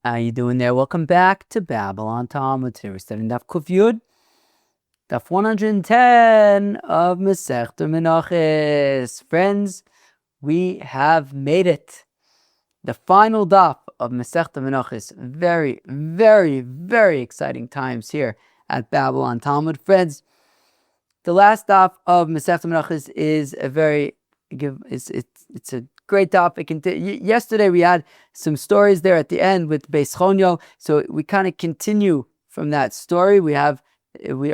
How you doing there? Welcome back to Babble on Talmud. Today we're studying Daf Yud, Daf 110 of Masechta Menachos. Friends, we have made it. The final Daf of Masechta Menachos. Very, very, very exciting times here at Babble on Talmud. Friends, the last Daf of Masechta Menachos is it's a great topic. Yesterday we had some stories there at the end with Beis Chonyo, so we kind of continue from that story. We are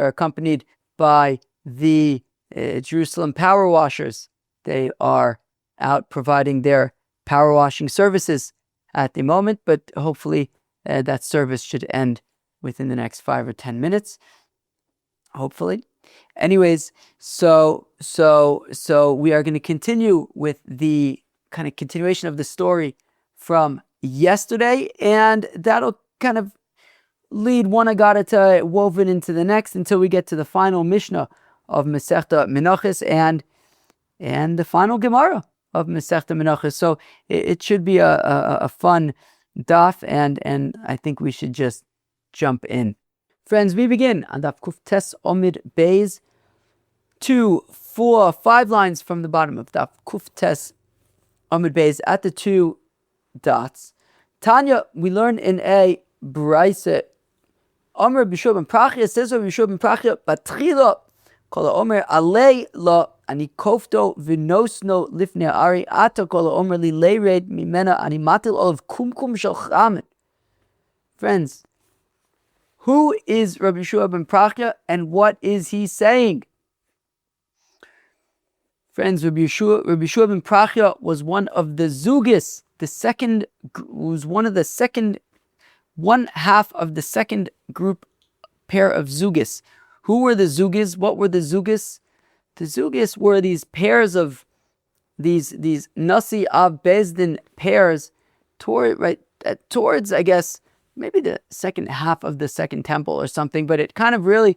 accompanied by the Jerusalem power washers. They are out providing their power washing services at the moment, but hopefully that service should end within the next 5 or 10 minutes. Hopefully. Anyways, so we are going to continue with the kind of continuation of the story from yesterday, and that'll kind of lead one Agadata woven into the next until we get to the final Mishnah of Masechta Menachos and the final Gemara of Masechta Menachos. So it should be a fun daf, and I think we should just jump in. Friends, we begin on Daf Kuf Tes Omid Beis, 2, 4, 5 lines from the bottom of Daf Kuf Tes Omid Beis at the 2 dots. Tanya, we learn in a Braise, Omer B'Shua ben Prachia, says Rabbi B'Shua ben Prachia, Batchila, Kol Omer Alei La, Ani Kofto V'Nosno Lifnei Ari, Ata Kol Omer Li Leired Mimena, Ani Matil Olav Kumkum Shel Chamet. Friends, who is Rabbi B'Shua ben Prachia and what is he saying? Friends, Rabbi Yeshua ben Prachia was one of the Zugis, one half of the second group pair of Zugis. Who were the Zugis? What were the Zugis? The Zugis were these pairs of these Nasi Av Bezdin pairs towards, I guess, maybe the second half of the second temple or something, but it kind of really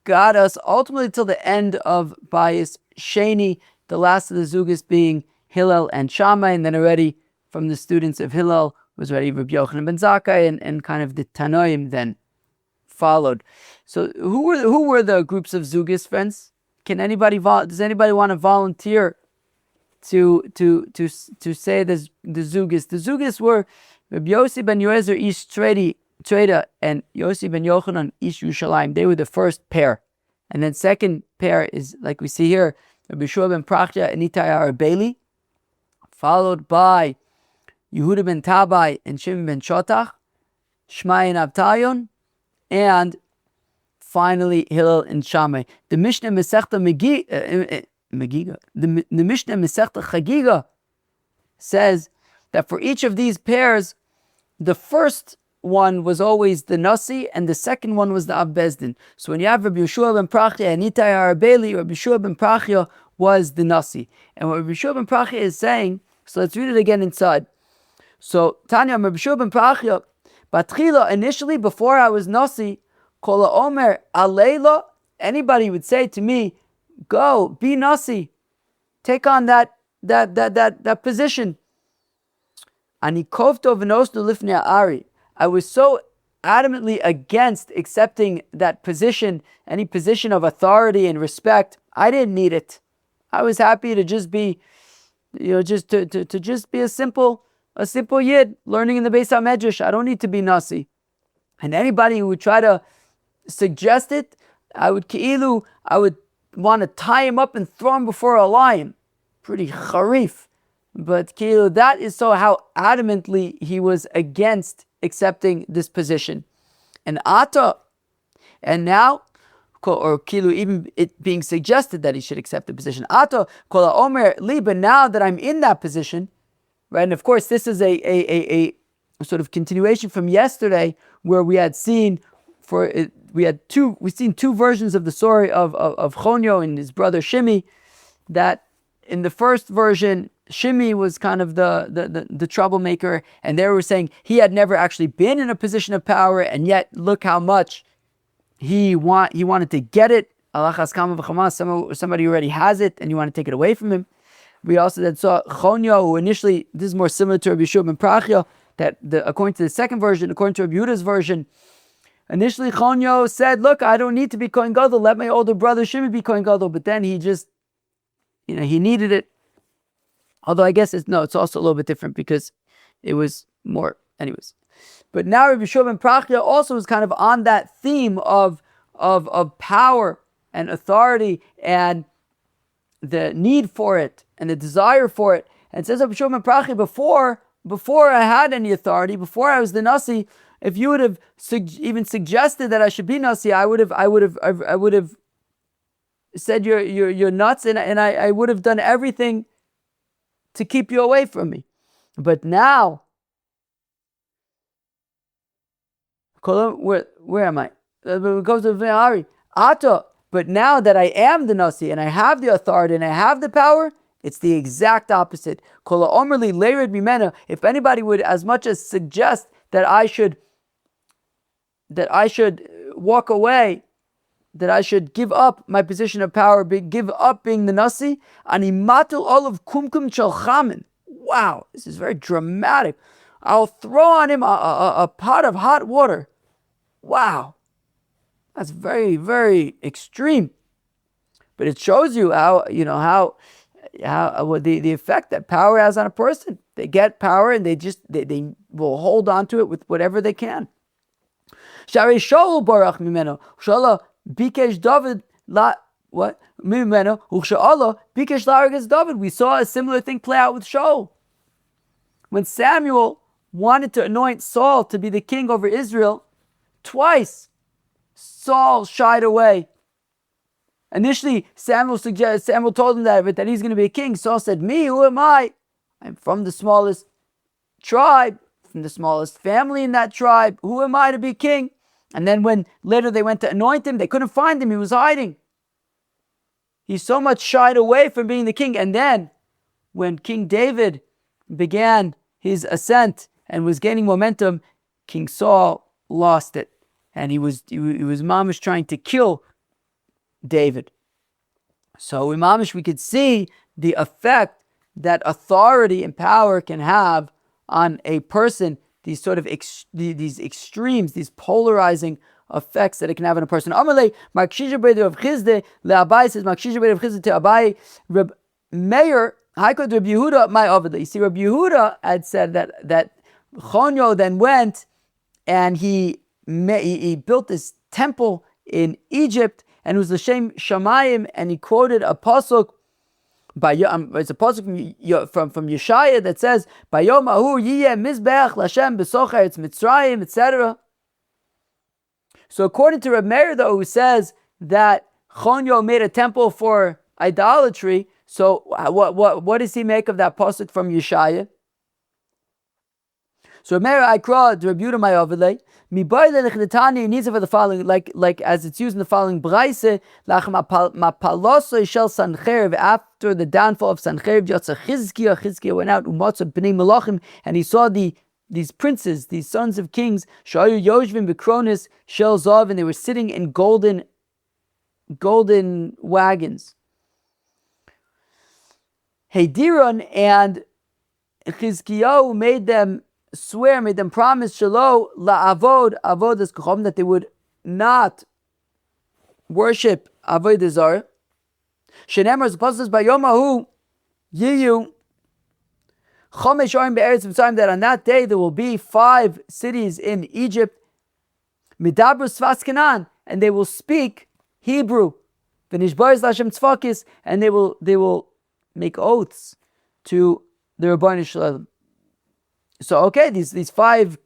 got us ultimately till the end of Bayis Sheni, the last of the Zugis being Hillel and Shammai, and then already from the students of Hillel was already Rabbi Yochanan ben Zakkai, and kind of the Tanoim then followed. So who were the groups of Zugis, friends? Does anybody want to volunteer to say the Zugis? The Zugis were Rabbi Yossi ben Yoezer ish Treda and Yossi ben Yochanan ish Yerushalayim. They were the first pair. And then second pair is, like we see here, Rabbi Shua ben Prachia and Itai Arbeli, followed by Yehuda ben Tabai and Shimon ben Shotach, Shmai and Avtayon, and finally Hillel and Shammai. The Mishnah Masechta Megiga, the Mishnah Masechta Chagiga says that for each of these pairs, the first one was always the Nasi, and the second one was the Av Bezdin. So when you have Rabbi Yeshua ben Prachia and Itai Arbeli, Rabbi Yeshua ben Prachia was the Nasi. And what Rabbi Yeshua ben Prachia is saying, so let's read it again inside. So Tanya, Rabbi Yeshua ben Prachia, Batchila, initially before I was Nasi, Kol Omer Aleila, anybody would say to me, go, be Nasi, take on that position. Ani Kofto V'Nosnu Lifnei Ari. I was so adamantly against accepting that position, any position of authority and respect. I didn't need it. I was happy to just be, just be a simple yid learning in the Beis HaMedrash. I don't need to be Nasi. And anybody who would try to suggest it, I would want to tie him up and throw him before a lion. Pretty charif. But that is so how adamantly he was against accepting this position. And now, or even it being suggested that he should accept the position. Kola Omer Li, but now that I'm in that position, right? And of course, this is a sort of continuation from yesterday, where we had seen we've seen two versions of the story of Chonyo and his brother Shimi. That in the first version, Shimi was kind of the troublemaker, and they were saying he had never actually been in a position of power, and yet look how much he wanted to get it. Somebody already has it, and you want to take it away from him. We also then saw Chonyo, who initially, this is more similar to Rabbi Yeshua ben Prachia, according to the second version, according to Rabbi Yehuda's version, initially Chonyo said, look, I don't need to be Kohen Gadol, let my older brother Shimon be Kohen Gadol, but then he just, he needed it. Although I guess it's also a little bit different because it was more, anyways. But now Rabbi Shua ben Prachya also is kind of on that theme of power and authority and the need for it and the desire for it. And it says Rabbi Shua ben Prachya, before I had any authority, before I was the Nasi, if you would have even suggested that I should be Nasi, I would have said you're nuts, and I would have done everything to keep you away from me. But now, where am I? It goes to Ari. Ata. But now that I am the Nasi and I have the authority and I have the power, it's the exact opposite. If anybody would as much as suggest that I should walk away, that I should give up my position of power, give up being the Nasi, animatul olav kumkum chalchamin. Wow, this is very dramatic. I'll throw on him a pot of hot water. Wow, that's very, very extreme. But it shows you how the effect that power has on a person. They get power and they will hold on to it with whatever they can. Shari Shaul barach mimeno. Shaul bikesh David la what mimeno. U'shaala bikesh la'arges David. We saw a similar thing play out with Shaul. When Samuel wanted to anoint Saul to be the king over Israel, twice Saul shied away. Initially, Samuel told him that he's going to be a king. Saul said, "Me, who am I? I'm from the smallest tribe, from the smallest family in that tribe. Who am I to be king?" And then when later they went to anoint him, they couldn't find him. He was hiding. He so much shied away from being the king. And then when King David began his ascent and was gaining momentum, King Saul lost it. And he was mamish trying to kill David. So in mamish we could see the effect that authority and power can have on a person, these sort of these extremes, these polarizing effects that it can have on a person. Amalei, Mark Shisha Breder of Chizde, Le'abai says, Mark Shisha Breder of Chizde to Abai, Reb Meir, Haikot Reb Yehuda, my Avada. You see, Reb Yehuda had said that Chonyo then went and he built this temple in Egypt, and it was L'Shem Shamayim, and he quoted a pasuk. It's a pasuk from Yeshaya that says, "Bayom ahu yiyeh mizbeach l'Hashem b'socher etz Mitzrayim," etc. So according to Reb Meir, though, who says that Chonyo made a temple for idolatry, so what does he make of that pasuk from Yeshaya? So Reb Meir Aikra to Reb Yehuda my Avalei. He needs it for the following, like as it's used in the following Braise, after the downfall of Sancherib, Chizkiah went out, and he saw these princes, these sons of kings, and they were sitting in golden wagons. Hediron, and Chizkiah made them promise shelo avodas kochom, that they would not worship avodah zarah. Shenemar, as opposed to bayomahu yiyu chomesh orim be'eretz Mitzrayim, that on that day there will be 5 cities in Egypt. Midabru sfas Canaan, and they will speak Hebrew. V'nishboris l'Hashem tzvakis, and they will make oaths to the Rebbeinu Shalom. So okay, these 5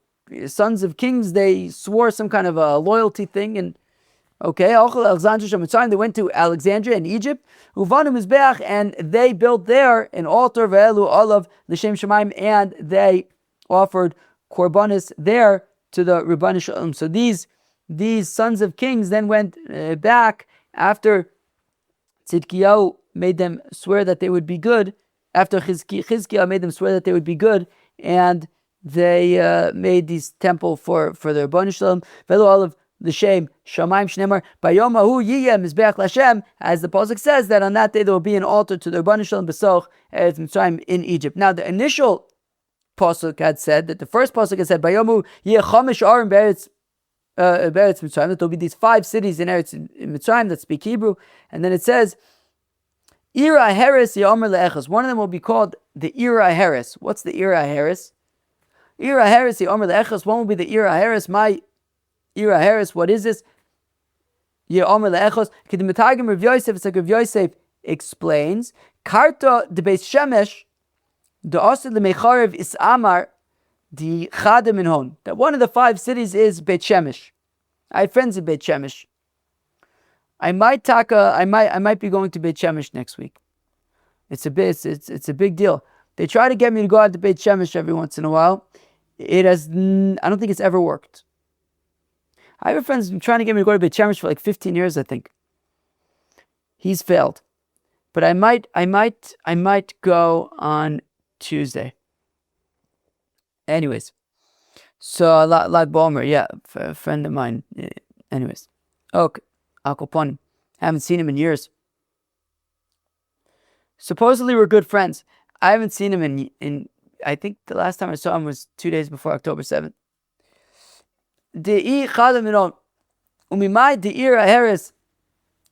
sons of kings, they swore some kind of a loyalty thing, and okay, they went to Alexandria in Egypt, and they built there an altar ve'elu olav l'shem shemaim, and they offered korbanos there to the Rebbeinu Shalom. So these sons of kings then went back after Tzidkiyahu made them swear that they would be good. After Chizkiah made them swear that they would be good, and they made this temple for their Rebbeinu Shalom. Velo olav l'shem shamayim shnemar bayom hahu yiyeh mizbeach l'Hashem, as the pasuk says that on that day there will be an altar to the Rebbeinu Shalom b'soch eretz Mitzrayim in Egypt. Now the initial pasuk had said, that the first pasuk had said, Bayomu yeh chamish arim be'eretz Mitzrayim, that there'll be these 5 cities in Eretz in Mitzrayim that speak Hebrew, and then it says, Ira Heres Yomer Le'echos. One of them will be called the Ira Heres. What's the Ira Heres? Ira Heres Yomer Le'echos. One will be the Ira Heres. My Ira Heres. What is this? Yomer Le'echos. Kedim Rav Yosef. It's like Rav Yosef explains. Karta de Beis Shemesh. The Osid leMecharev is Amar. The Chadam Minhon. That one of the 5 cities is Beit Shemesh. I have friends in Beit Shemesh. I might be going to Beit Shemesh next week. It's a big deal. They try to get me to go out to Beit Shemesh every once in a while. I don't think it's ever worked. I have a friend who's been trying to get me to go to Beit Shemesh for like 15 years, I think. He's failed. But I might go on Tuesday. Anyways. So Lag Balmer, yeah, a friend of mine. Anyways. Okay. Akoponim. Haven't seen him in years. Supposedly we're good friends. I haven't seen him in I think the last time I saw him was 2 days before October 7th.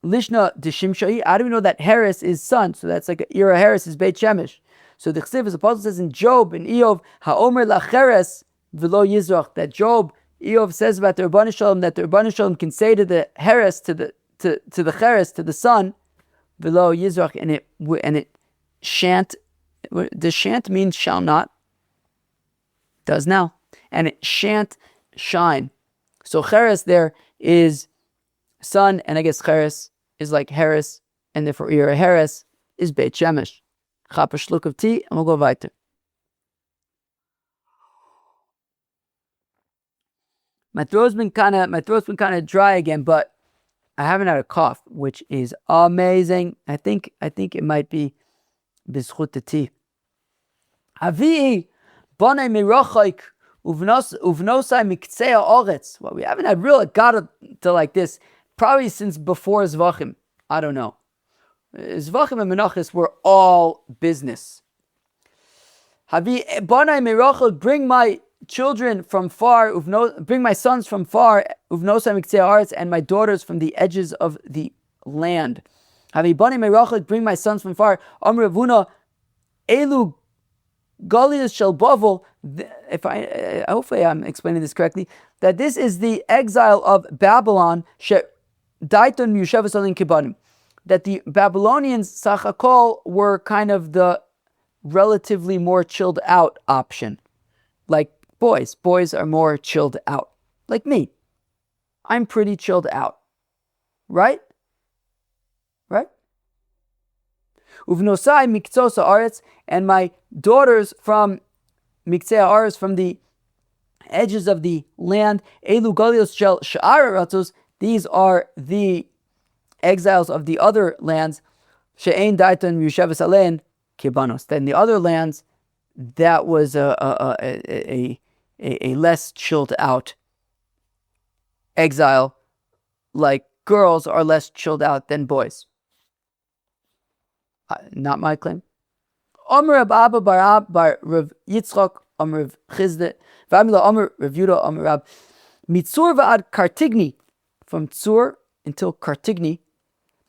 Lishna de Shimshai. How do we know that Heres is son? So that's like Ira Heres is Beit Shemesh. So the Chsiv, as the Apostle says in Job, in Eov, Ha'omer lacheres v'lo yizrach, that Job, Eov says about the Rebbeinu Shalom, that the Rebbeinu Shalom can say to the Heres, to the Cheres, to the son, v'lo yizrach, and it shan't. Does shan't mean shall not? Does now, and it shan't shine. So Cheres there is son, and I guess Cheres is like Heres, and therefore Ira Heres is Beit Shemesh. Chap a shluck of tea, and we'll go weiter. My throat's been kind of dry again, but I haven't had a cough, which is amazing. I think it might be bizchut the tea. Avi bonai mirochaik uvnosai miktzei haaretz. Well, we haven't had real agada to like this probably since before Zvachim. I don't know. Zvachim and Menachos were all business. Havi bonai mirochaik, bring my children from far, bring my sons from far, uvnosai miktzei haaretz, and my daughters from the edges of the land. Havi bonai mirochaik, bring my sons from far. Amr Ravuna elu Galias shel Babble, if hopefully I'm explaining this correctly, that this is the exile of Babylon, that the Babylonians, Sachakol, were kind of the relatively more chilled out option. Like boys are more chilled out. Like me. I'm pretty chilled out. Right? Uvnosai miktzos haaretz, and my daughters from miktzei haaretz, from the edges of the land. Elu galios shel sha'ar aratzos, these are the exiles of the other lands. She'ein daiton yushavas alein kibanos. Then the other lands, that was a less chilled out exile. Like girls are less chilled out than boys. Not my claim. Omer Rab Abba bar Rav Yitzchak, Omer Rav Chizde, V'amila Omer Rav Yudah, Omer Rab Mitzur v'ad Kartigni, from Tzur until Kartigni.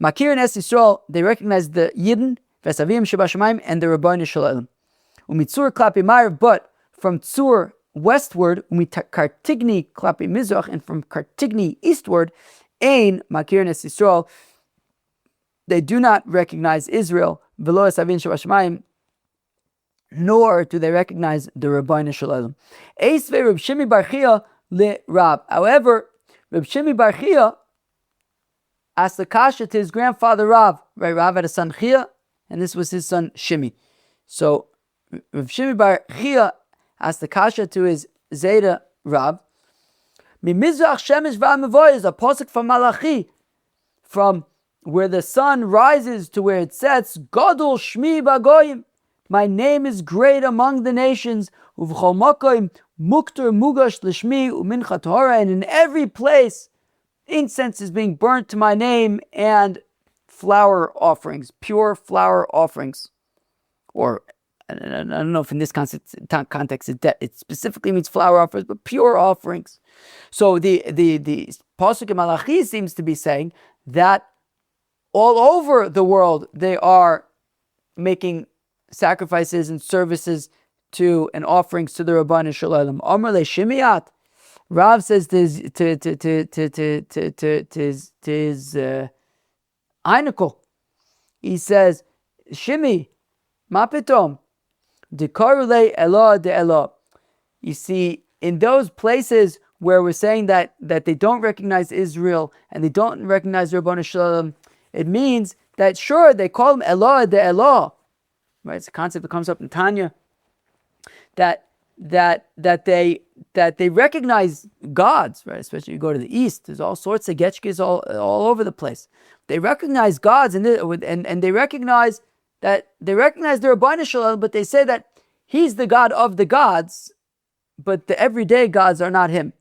Makir and Es Yisrael, they recognize the Yidden, V'esavim Shebashamayim, and the Rabbeinu Shalom. Umitzur klapi Ma'ariv, but from Tzur westward, Kartigni klapi Mizrach, and from Kartigni eastward, Ein Makir and Es Yisrael, they do not recognize Israel, v'lo esavin shebashamayim, nor do they recognize the Rabbeinu Shalom. Eisvei Reb Shimi bar Chia le Rab. However, Reb Shimi bar Chia asked the kasha to his grandfather Rav. Right, Rav had a son Chia, and this was his son Shimi. So Reb Shimi bar Chia asked the kasha to his Zeta Rav. Mimizrach shemesh v'amavoy is a pasuk from Malachi, from where the sun rises to where it sets. Gadol Shmi Bagoyim, my name is great among the nations. Uvchol Makoim Mukter Mugash Lishmi Uminchat Torah, and in every place incense is being burnt to my name, and flower offerings, pure flower offerings, or I don't know if in this context it specifically means flour offerings, but pure offerings. So the pasuk in Malachi seems to be saying that all over the world they are making sacrifices and services to and offerings to the Rabban Shalom. Amar le Shimiat. Rav says to his Einikel. He says, Shimi, ma pitom, dekarule Elah de Elah. You see, in those places where we're saying that they don't recognize Israel and they don't recognize Rabban Shalom, it means that sure they call him Elah de Elah. Right? It's a concept that comes up in Tanya that they recognize gods, right? Especially you go to the east, there's all sorts of getchkes all over the place. They recognize gods and they recognize the Rabban Shalom, but they say that he's the God of the gods, but the everyday gods are not him.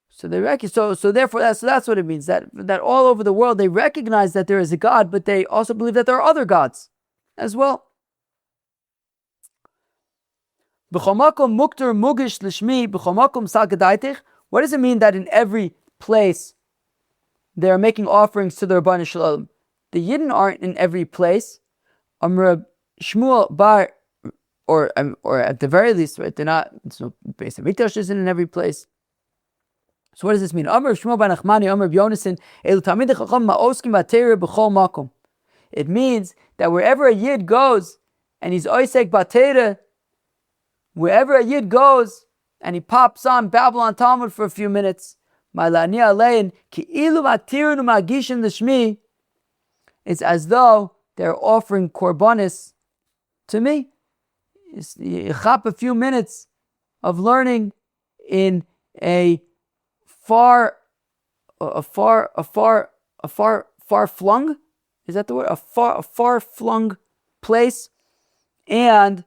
So therefore that's what it means, that all over the world they recognize that there is a God, but they also believe that there are other gods as well. What does it mean that in every place they are making offerings to the Rabban Shalom? The Yidden aren't in every place. Shmuel Bar, or at the very least, right? They're not. So Beis Hamikdash isn't in every place. So what does this mean? It means that wherever a Yid goes and he's oisek batera, wherever a Yid goes and he pops on Babble on Talmud for a few minutes, it's as though they're offering korbanis to me. You chop a few minutes of learning in a far flung, is that the word? A far flung place, and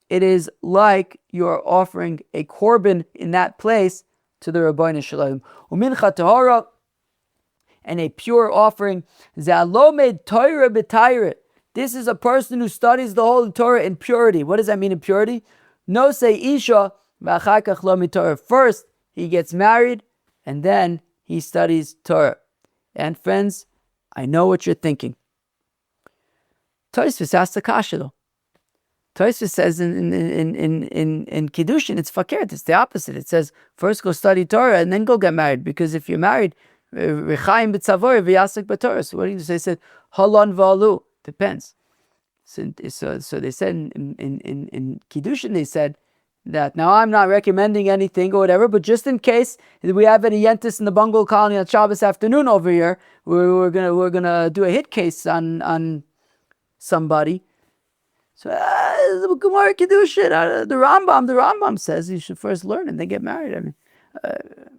it is like you're offering a korban in that place to the Rabban Shalom. Umincha tahara, and a pure offering. Zalomed Torah b'Torah. This is a person who studies the Holy Torah in purity. What does that mean in purity? No say isha v'achar kach lo mitorah. First he gets married, and then he studies Torah. And friends, I know what you're thinking. Tosfos asked the kasha though. Tosfos says in Kiddushin, it's fakert, it's the opposite. It says, first go study Torah and then go get married. Because if you're married, Rechaim b'tzavor v'yasek b'Torah. So what do you say? They said, halon v'alu. Depends. So they said in Kiddushin, they said that, now I'm not recommending anything or whatever, but just in case we have any yentis in the bungalow colony on Shabbos afternoon over here, we're gonna do a hit case on somebody. So the Gemara Kiddushin, the Rambam says you should first learn and then get married. I mean,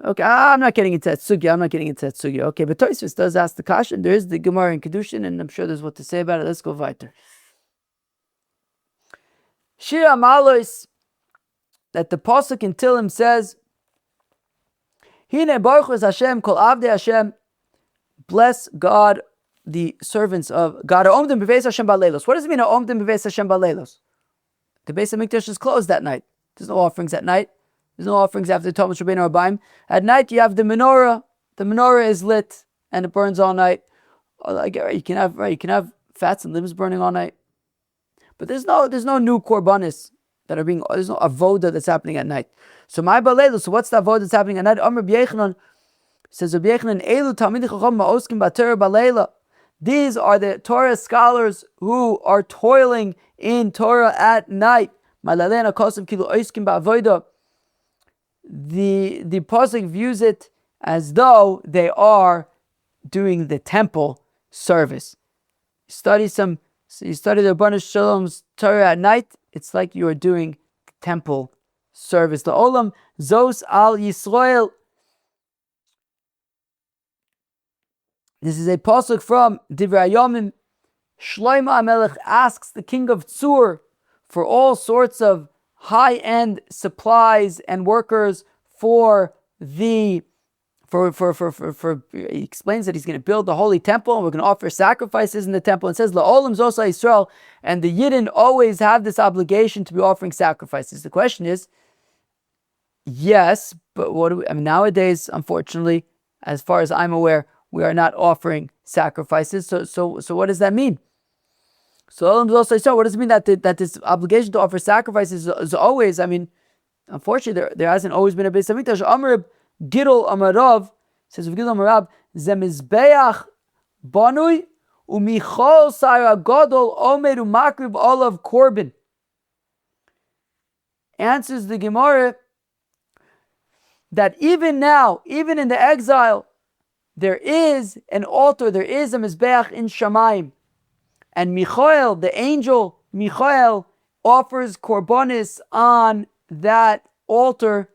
okay, I'm not getting into that sugya. Okay, but Tosfos does ask the kasha. There is the Gemara in Kiddushin, and I'm sure there's what to say about it. Let's go weiter. Shir Amalos, that the pasuk in Tehillim says, "Hine baruch es Hashem kol avdei Hashem." Bless God, the servants of God. Omdim b'veis Hashem baleilos. What does it mean? Omdim b'veis Hashem baleilos. The Beis Hamikdash is closed that night. There's no offerings at night. There's no offerings after the Talmud Shabbeinu Rabbaim. At night you have the menorah. The menorah is lit and it burns all night. You can have fats and limbs burning all night. But there's no new korbanis that are there's no avoda that's happening at night. So my baleilos. So what's the avoda that's happening at night? Amr B'Yechanan says, Rabbi Yechanan, Elu Talmidei Chacham ma'oskim b'Torah balayla. These are the Torah scholars who are toiling in Torah at night. Malalena kosim kilu oiskim ba'avoda. The pasuk views it as though they are doing the temple service. You study the Rabban Shalom's Torah at night, it's like you are doing temple service. The Olam Zos al Yisrael. This is a pasuk from Divrei Yomim. Shlomo HaMelech asks the king of Tzur for all sorts of high-end supplies and workers for the he explains that he's going to build the holy temple and we're going to offer sacrifices in the temple. It says La'olam Zosa Yisrael, and the Yidden always have this obligation to be offering sacrifices. The question is, yes, but what do we, nowadays, unfortunately, as far as I'm aware, we are not offering sacrifices. So what does that mean? So what does it mean that this obligation to offer sacrifices is always? Unfortunately, there hasn't always been a Beis Hamikdash. Amar Gidol Amarav says of Gidol Amarav Zemizbeach Banui Umichol Sara Gadol Omer Umakriv Olav Korban. Answers the Gemara that even now, even in the exile, there is an altar, there is a Mizbeach in Shamayim. And Michael, the angel Michael, offers korbanis on that altar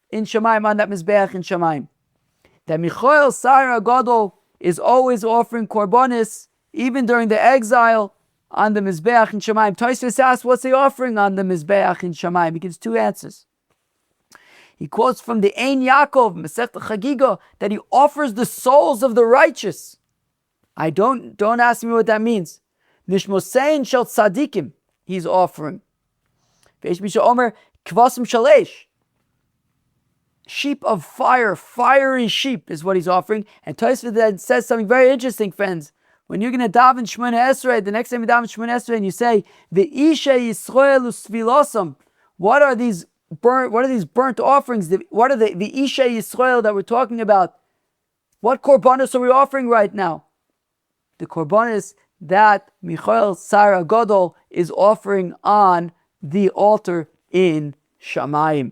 in Shamayim, on that Mizbeach in Shamayim. That Michael, Sarah Gadol, is always offering korbanis, even during the exile, on the Mizbeach in Shamayim. Tosfos asks, what's he offering on the Mizbeach in Shamayim? He gives two answers. He quotes from the Ein Yaakov, Masechta Chagiga, that he offers the souls of the righteous. Don't ask me what that means. Nishmosein shel tzadikim, he's offering. Veish Misha Omer, kvasim shalesh. Sheep of fire, fiery sheep is what he's offering. And Tosfos then says something very interesting, friends. When you're going to daven Shemona Esrei, the next time you daven Shemona Esrei, and you say, Ve'isha Yisrael usvilosam, what are these burnt offerings? What are the Isha Yisrael that we're talking about? What korbanos are we offering right now? The korbanos that Michael Sarah Gadol is offering on the altar in Shamayim.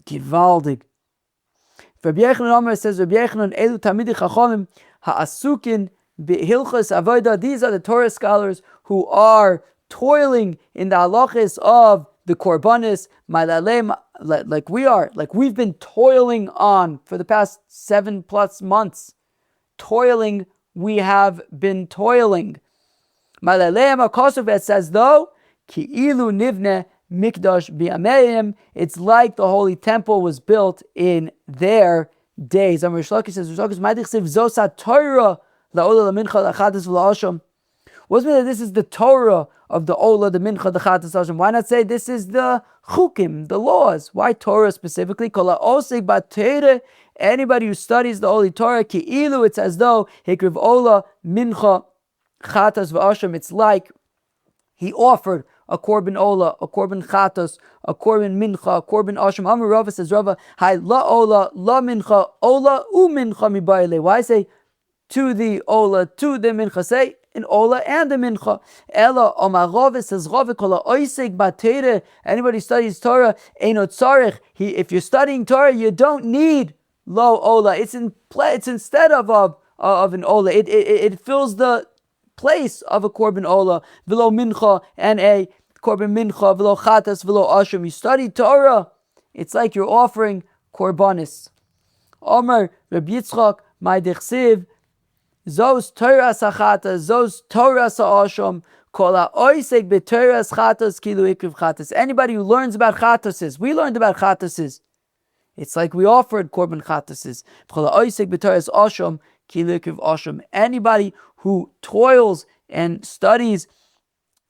Givaldig. Rabbi Yechanan Omer says, Rabbi Yechanan, Elu Tamidi Chachamim Ha'asukin B'Hilchos Avodah. These are the Torah scholars who are toiling in the halachas of the korbanos, like we are, like we've been toiling on for the past 7+ months. We have been toiling. It says though, Ki'ilu nivne mikdash bi'ameim. It's like the holy temple was built in their days. Amar Shlaki says, Zosa Torah la'ola lamincha la'chadas v'la'asham. What's mean that this is the Torah of the Ola, the Mincha, the Chatas Hashem? Why not say this is the Chukim, the laws? Why Torah specifically? Anybody who studies the Holy Torah, Ki'ilu, it's as though Hikriv Ola, Mincha, Chatas v'Ashem. It's like he offered a Korban Ola, a Korban Chatas, a Korban Mincha, a Korban Ashem. Amar Rava says, Rava, Hai la Ola, la Mincha, Ola u Mincha mibayile. Why say to the Ola, to the Mincha? Say in Ola and the Mincha. Ella Omarov says Rava kola oisig batere. Anybody studies Torah, einot tzarich. If you're studying Torah, you don't need lo Ola. It's instead of an Ola. It fills the place of a Korban Ola. V'lo Mincha and a Korban Mincha. V'lo Chatas v'lo Ashem. You study Torah, it's like you're offering Korbanis. Omer Rabbi Yitzchak my dechsiv. Zos Torahs hachatas, zos Torahs ha'asham, kol ha'oisek b'Torahs chatas kilu ikriv chatas. Anybody who learns about chatases, we learned about chatases. It's like we offered korban chatases. Kol ha'oisek b'Torahs asham kilu ikriv asham. Anybody who toils and studies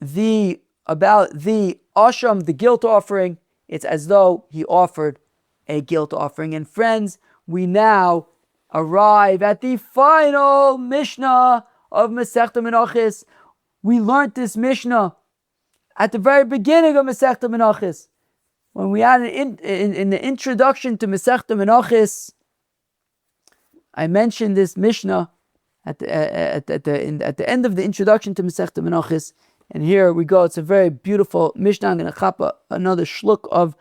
about the asham, the guilt offering, it's as though he offered a guilt offering. And friends, we now arrive at the final Mishnah of Masechta Menachos. We learned this Mishnah at the very beginning of Masechta Menachos. When we had in the introduction to Masechta Menachos, I mentioned this Mishnah at the end of the introduction to Masechta Menachos. And here we go. It's a very beautiful Mishnah. I'm going to chap another shluck of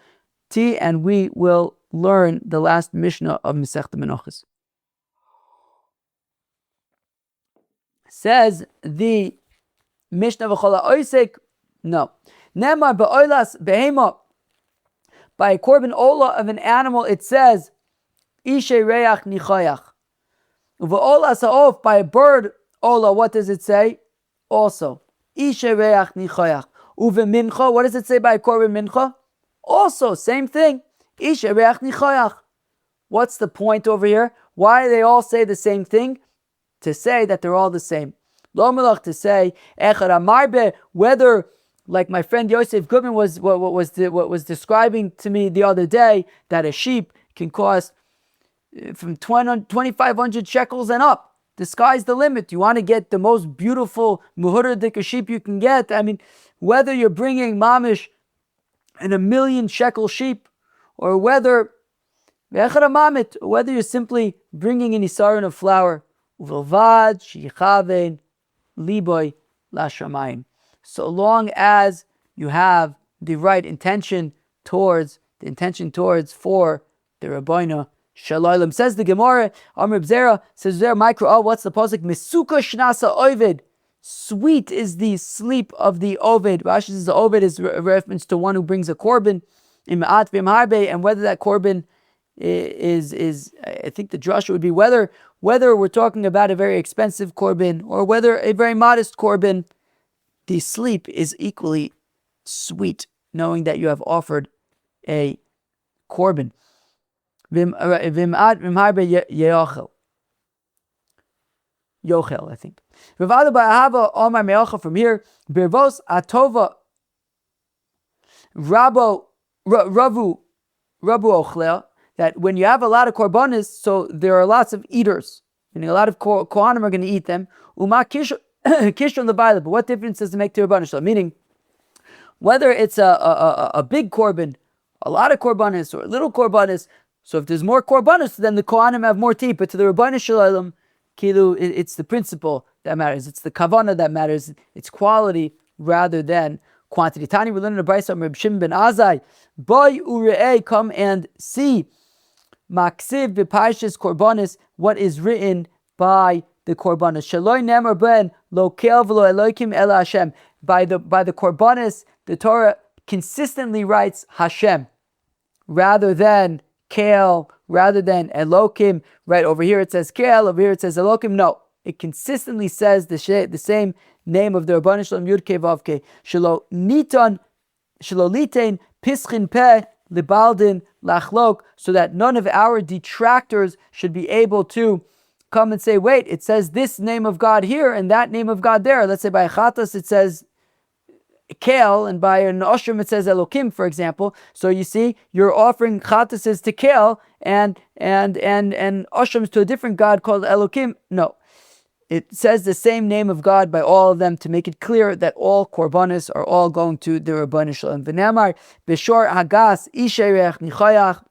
tea and we will learn the last Mishnah of Masechta Menachos. Says the Mishnah v'chola oisek, no. Nemar ba'olas behema, by a korban ola of an animal, it says, Ishe reach nichayach. V'olas ha'of, by a bird ola, what does it say? Also, Ishe reach nichayach. Uvemincha, what does it say by a korban mincha? Also, same thing, Ishe reach nichayach. What's the point over here? Why do they all say the same thing? To say that they're all the same. Lo melach to say echad amarbe, whether like my friend Yosef Goodman was describing to me the other day, that a sheep can cost from 2,500 shekels and up. The sky's the limit. You want to get the most beautiful muhuradik sheep you can get. I mean, whether you're bringing mamish and 1,000,000 shekel sheep, or whether you're simply bringing an isaron of flour, uvilvad shichaven liboy lashamayim. So long as you have the right intention towards for the Rabbeinu Shalom. Says the Gemara, Amr Bzera, says there, Micro, what's the pasuk? Mesuka shnasa ovid. Sweet is the sleep of the ovid. Rashi says the ovid is a reference to one who brings a korban, and whether that korban is I think the drasha would be whether we're talking about a very expensive korban or whether a very modest korban, the sleep is equally sweet, knowing that you have offered a korban. Yochel, I think. From here, Birvos Atova Ravu Ochlea, that when you have a lot of korbanos, so there are lots of eaters, meaning a lot of kohanim are going to eat them. Uma kishon levaila, but what difference does it make to Rabbanan Shalom? Meaning, whether it's a big korban, a lot of korbanos, or a little korbanos, so if there's more korbanos, then the kohanim have more to eat. But to the Rabbanan Shalom, kilu, it's the principle that matters. It's the kavanah that matters. It's quality rather than quantity. Tani, we learn in the Brayso from Reb Shimon ben Azai, boy ure'ei, come and see, maksiv b'parshas korbanos, what is written by the korbanos. Shaloi nemer ben lo kel v'lo elokim ela Hashem. By the korbanos, the Torah consistently writes Hashem rather than kel, rather than elokim. Right over here it says kel, over here it says elokim. No, it consistently says the same name of the Rabbanan Shalom Yud Kei Vav Kei. Shelo litein pischin peh libaldin lachlok, so that none of our detractors should be able to come and say, wait, it says this name of God here and that name of God there. Let's say by Chatas it says Kel, and by an Oshrim it says Elokim, for example. So you see, you're offering Chatases to Kel and Oshrims to a different God called Elokim. No. It says the same name of God by all of them to make it clear that all korbanos are all going to the Rabbanan Shalom. V'namar b'shor hagas isherech nichayach,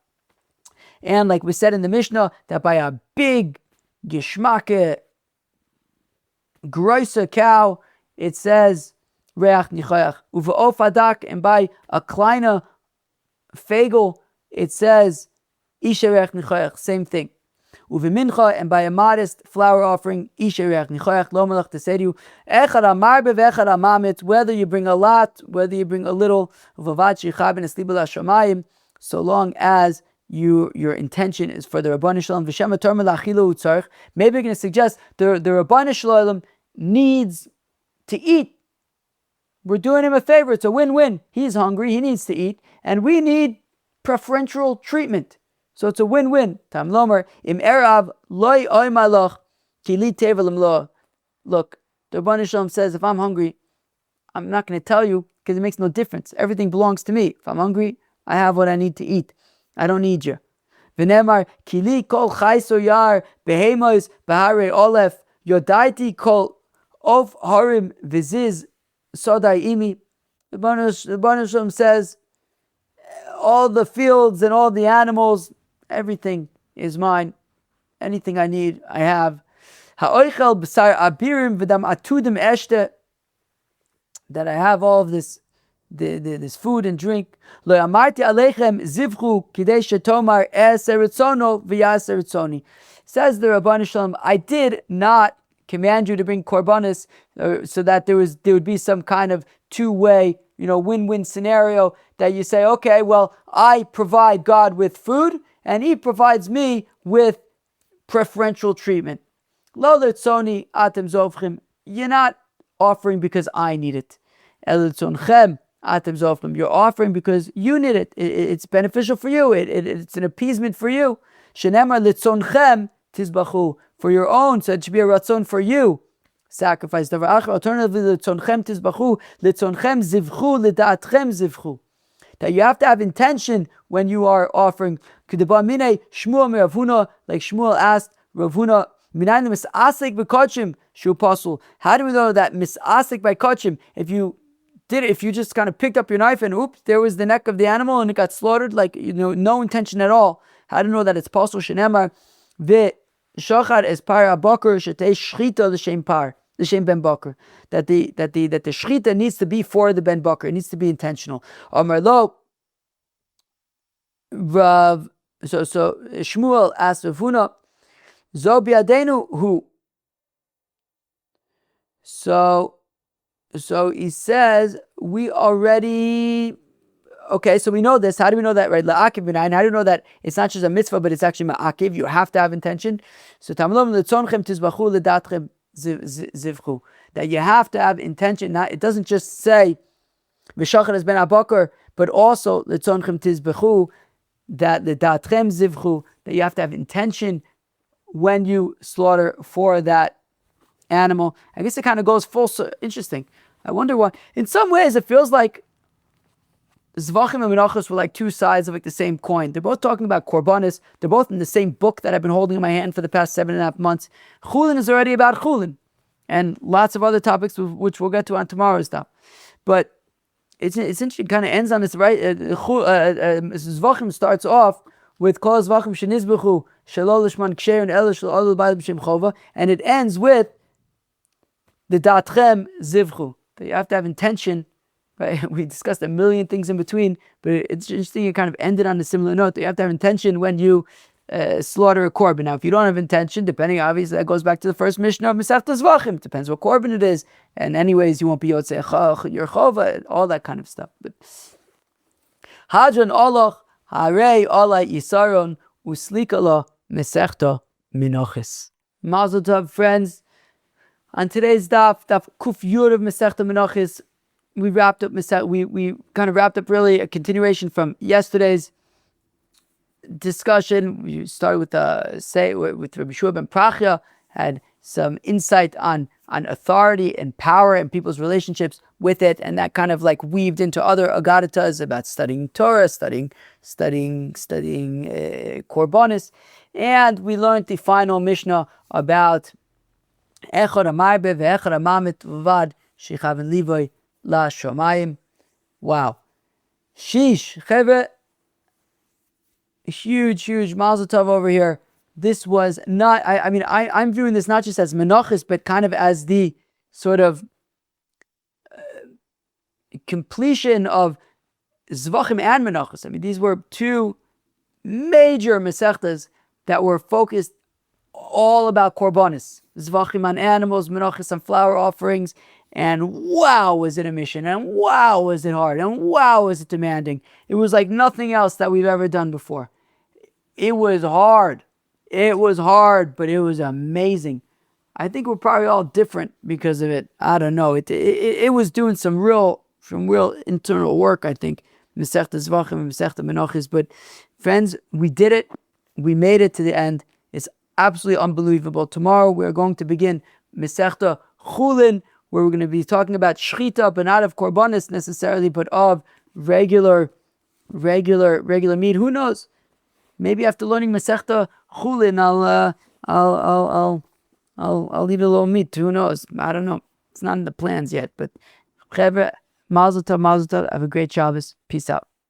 and like we said in the Mishnah, that by a big gishmake groisa cow, it says reach nichayach. Uva'of adak, and by a kleine fagel, it says isherech nichayach. Same thing. Uvimincha, and by a modest flower offering, isherech nichayach. Lo melach to say to you, echad amarbe ve'echad amamit, whether you bring a lot, whether you bring a little, uvavad shichaben eslibu lashamayim, so long as your intention is for the Rabbanan Shalom. V'shem ator melachilu utzarich. Maybe you're going to suggest the Rabbanan Shalom needs to eat. We're doing him a favor. It's a win-win. He's hungry. He needs to eat. And we need preferential treatment. So it's a win-win. Tam lomer im erav loy oy malach ki li tevelim lo. Look, the Rabbanan Shalom says, if I'm hungry, I'm not going to tell you because it makes no difference. Everything belongs to me. If I'm hungry, I have what I need to eat. I don't need you. V'nemar ki li kol chayso yar behemos behare olef yodaiti kol of harim viziz sodai imi. The Rabbanan Shalom says, all the fields and all the animals, everything is mine. Anything I need, I have. Ha'oichel b'sar abirim v'dam atudim eshte, that I have all of this food and drink. Lo amarti aleichem zivchu kidei shetomar es eretzono v'yas eretzoni. Says the Rabbanan Shalom, I did not command you to bring korbanos so that there would be some kind of two-way, win-win scenario that you say, okay, well, I provide God with food and He provides me with preferential treatment. Lo letzoni atem zovchim. You're not offering because I need it. El letzonchem atem zovchim. You're offering because you need it. It's beneficial for you. It's an appeasement for you. Shenemar litzonchem tizbachu, for your own, so it should be a ratzon for you. Sacrifice. Alternatively, litzonchem tizbachu, litzonchem zivchu, lidatchem zivchu. That you have to have intention when you are offering. Like Shmuel asked Rav Huna, how do we know that misasik by kachim? If you just kind of picked up your knife and oops, there was the neck of the animal and it got slaughtered, no intention at all. How do you know that it's pasul? Shenemar shachar es par abakar shetei shchita l'shem par l'shem ben bakar. That the shchita needs to be for the ben bakar. It needs to be intentional. Amar lo Rav. So Shmuel asked Rav Huna, Zo biadenu hu. So he says, we already, okay, so we know this. How do we know that, right? La'akiv b'nayin. How do we know that it's not just a mitzvah, but it's actually ma'akiv? You have to have intention. So tamlom le'tzonchem tizbachu le'datchem zivchu. That you have to have intention. It doesn't just say, v'shachar has ben abakar, but also le'tzonchem tizbachu, that le'datchem zivchu, that you have to have intention when you slaughter for that animal. I guess it kind of goes full. Interesting. I wonder why. In some ways, it feels like Zvachim and Menachos were like two sides of the same coin. They're both talking about korbanos. They're both in the same book that I've been holding in my hand for the past 7.5 months. Chulin is already about Chulin, and lots of other topics which we'll get to on tomorrow's stuff. But it's interesting. It kind of ends on this, right? Zvachim starts off with Kol Zvachim Shenizbechu Shalol Lishman Ksher and El Shalol B'Bayil B'Shem Chova, and it ends with the Datchem Zivchu. That you have to have intention. Right? We discussed a million things in between, but it's interesting. It kind of ended on a similar note. That you have to have intention when you slaughter a korban. Now, if you don't have intention, depending, obviously, that goes back to the first Mishnah of Masechta Zvachim. Depends what korban it is, and anyways, you won't be yotzei your chova, all that kind of stuff. But Hadran Allah. Harei Allah Yisaron Uslikala Masechta Menachos. Mazel tov, friends. On today's daf Kuf Yud of Masechta Menachos, we wrapped up we kind of wrapped up really a continuation from yesterday's discussion. We started with Rabbi Shua ben Prachya, had some insight on authority and power and people's relationships with it, and that kind of weaved into other agadatas about studying Torah, studying korbanos, and we learned the final Mishnah about Echad Amarbe ve'Echad Amamet Vavad Shechaven Livoy La Shomayim. Wow, sheesh, chevre, huge mazel tov over here. This was not, I'm viewing this not just as menachos, but kind of as the sort of completion of Zvachim and Menachos. These were two major Masechtas that were focused all about korbanos. Zvachim on animals, Menachos on flower offerings, and wow, was it a mission, and wow, was it hard, and wow, was it demanding. It was like nothing else that we've ever done before. It was hard, but it was amazing. I think we're probably all different because of it. I don't know. It was doing some real internal work, I think. Masechta Zvachim and Masechta Menachos. But friends, we did it. We made it to the end. It's absolutely unbelievable. Tomorrow we're going to begin Masechta Chulin, where we're going to be talking about shchita, but not of korbanos necessarily, but of regular meat. Who knows? Maybe after learning Masechta Chulin, I'll eat a little meat. Who knows? I don't know. It's not in the plans yet. But Chevra, Mazel Tov. Have a great Shabbos. Peace out.